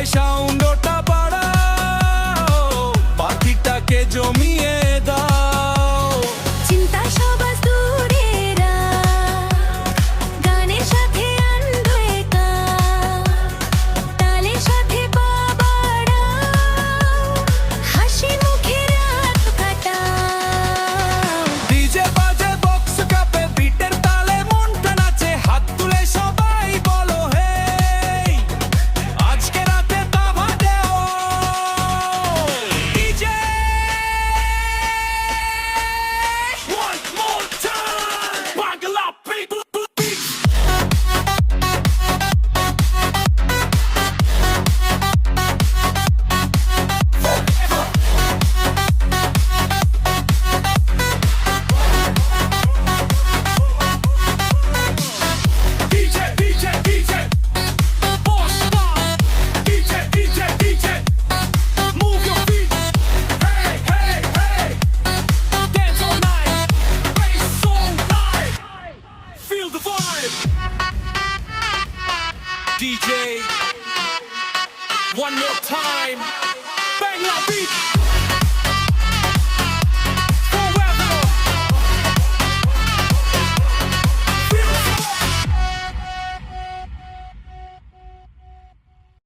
সবাই সাউন্ডটা বাড়াও, পাখিটাকে জমিয়ে দাও। চিন্তা সবাই দূরে রাখ, গানের সাথে আনন্দ একা, তালের সাথে পা বাড়াও, হাসি মুখে রাত কাটাও। ডিজে বাজে বক্স কাপে বিটের তালে মনটা নাচে, হাত তুলে সবাই বলো হে, আজকে রাতে দাবা দেও। DJ one more time, buckle up people. DJ, DJ, DJ, boss stop. DJ, DJ, DJ, move your feet. Hey, hey, hey, dance all night, bass all night, feel the vibe. DJ, one more time, bang that beat.